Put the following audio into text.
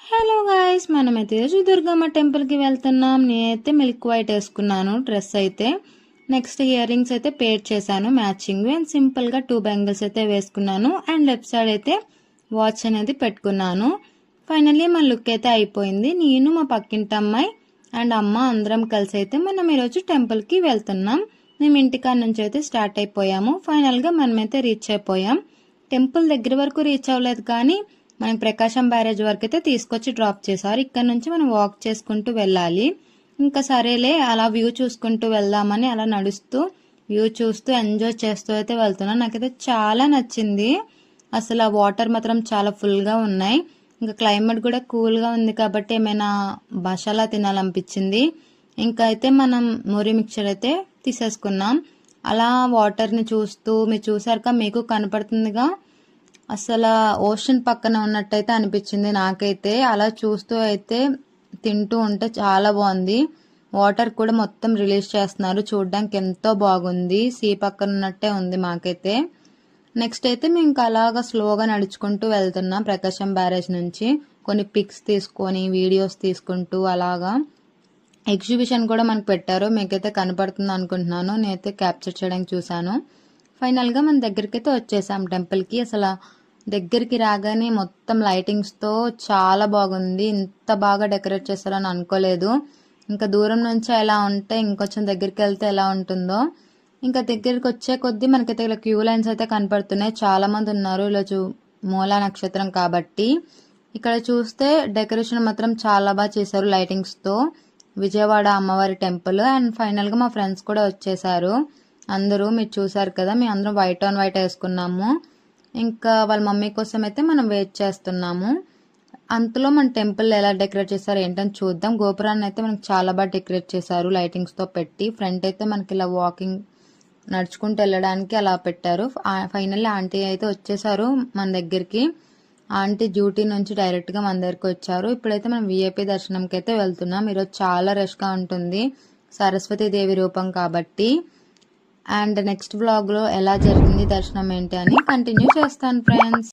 Hello guys, మనమైతే ఈరోజు దుర్గమ్మ టెంపుల్కి వెళ్తున్నాం. నేనైతే మిల్క్ వైట్ వేసుకున్నాను డ్రెస్ అయితే. నెక్స్ట్ ఇయర్ రింగ్స్ అయితే పేర్ చేశాను మ్యాచింగ్ అండ్ సింపుల్గా 2 బ్యాంగిల్స్ అయితే వేసుకున్నాను. అండ్ లెఫ్ట్ సైడ్ అయితే వాచ్ అనేది పెట్టుకున్నాను. ఫైనల్లీ మన లుక్ అయితే అయిపోయింది. నేను మా పక్కింటి అమ్మాయి అండ్ అమ్మ అందరం కలిసి అయితే మనం ఈరోజు టెంపుల్కి వెళ్తున్నాం. మేము ఇంటికాడ నుంచి అయితే స్టార్ట్ అయిపోయాము. ఫైనల్గా మనమైతే రీచ్ అయిపోయాం. టెంపుల్ దగ్గర వరకు రీచ్ అవ్వలేదు కానీ మనకి ప్రకాశం బ్యారేజ్ వరకు అయితే తీసుకొచ్చి డ్రాప్ చేశారు. ఇక్కడ నుంచి మనం వాక్ చేసుకుంటూ వెళ్ళాలి. ఇంకా సరేలే అలా వ్యూ చూసుకుంటూ వెళ్దామని అలా నడుస్తూ వ్యూ చూస్తూ ఎంజాయ్ చేస్తూ అయితే వెళ్తున్నాను. నాకైతే చాలా నచ్చింది. అసలు ఆ వాటర్ మాత్రం చాలా ఫుల్గా ఉన్నాయి. ఇంకా క్లైమేట్ కూడా కూల్గా ఉంది కాబట్టి ఏమైనా మసాలా తినాలనిపించింది. ఇంకా అయితే మనం మురి మిక్చర్ అయితే తీసేసుకున్నాం. అలా వాటర్ని చూస్తూ మీరు చూసారుగా, మీకు కనపడుతుందిగా, అసలు ఓషన్ పక్కన ఉన్నట్టయితే అనిపించింది నాకైతే. అలా చూస్తూ అయితే తింటూ ఉంటే చాలా బాగుంది. వాటర్ కూడా మొత్తం రిలీజ్ చేస్తున్నారు, చూడడానికి ఎంతో బాగుంది. సీ పక్కన ఉన్నట్టే ఉంది మాకైతే. నెక్స్ట్ అయితే మేము ఇంకా అలాగా స్లోగా నడుచుకుంటూ వెళ్తున్నాం ప్రకాశం బ్యారేజ్ నుంచి. కొన్ని పిక్స్ తీసుకొని వీడియోస్ తీసుకుంటూ అలాగా ఎగ్జిబిషన్ కూడా మనకు పెట్టారు. మీకైతే కనపడుతుంది అనుకుంటున్నాను. నేనైతే క్యాప్చర్ చేయడానికి చూశాను. ఫైనల్గా మన దగ్గరికి అయితే వచ్చేసాం టెంపుల్కి. అసలు దగ్గరికి రాగానే మొత్తం లైటింగ్స్తో చాలా బాగుంది. ఇంత బాగా డెకరేట్ చేస్తారని అనుకోలేదు. ఇంకా దూరం నుంచి ఎలా ఉంటే ఇంకొంచెం దగ్గరికి వెళ్తే ఎలా ఉంటుందో. ఇంకా దగ్గరికి వచ్చే కొద్దీ మనకైతే ఇలా క్యూ లైన్స్ అయితే కనపడుతున్నాయి. చాలా మంది ఉన్నారు ఈరోజు మూలా నక్షత్రం కాబట్టి. ఇక్కడ చూస్తే డెకరేషన్ మాత్రం చాలా బాగా చేశారు లైటింగ్స్తో. విజయవాడ అమ్మవారి టెంపుల్. అండ్ ఫైనల్గా మా ఫ్రెండ్స్ కూడా వచ్చేసారు. అందరూ మీరు చూసారు కదా, మేము అందరం వైట్ ఆన్ వైట్ వేసుకున్నాము. ఇంకా వాళ్ళ మమ్మీ కోసం అయితే మనం వెయిట్ చేస్తున్నాము. అంతలో మన టెంపుల్ ఎలా డెకరేట్ చేశారు ఏంటని చూద్దాం. గోపురాన్ని అయితే మనకి చాలా బాగా డెకరేట్ చేశారు లైటింగ్స్తో పెట్టి. ఫ్రంట్ అయితే మనకి ఇలా వాకింగ్ నడుచుకుంటూ వెళ్ళడానికి అలా పెట్టారు. ఫైనల్లీ ఆంటీ అయితే వచ్చేసారు మన దగ్గరికి. ఆంటీ డ్యూటీ నుంచి డైరెక్ట్గా మన దగ్గరికి వచ్చారు. ఇప్పుడైతే మనం విఐపి దర్శనంకి అయితే వెళ్తున్నాం. ఈరోజు చాలా రష్గా ఉంటుంది, సరస్వతీదేవి రూపం కాబట్టి. అండ్ నెక్స్ట్ వ్లాగ్లో ఎలా జరిగింది దర్శనం ఏంటి అని కంటిన్యూ చేస్తాను ఫ్రెండ్స్.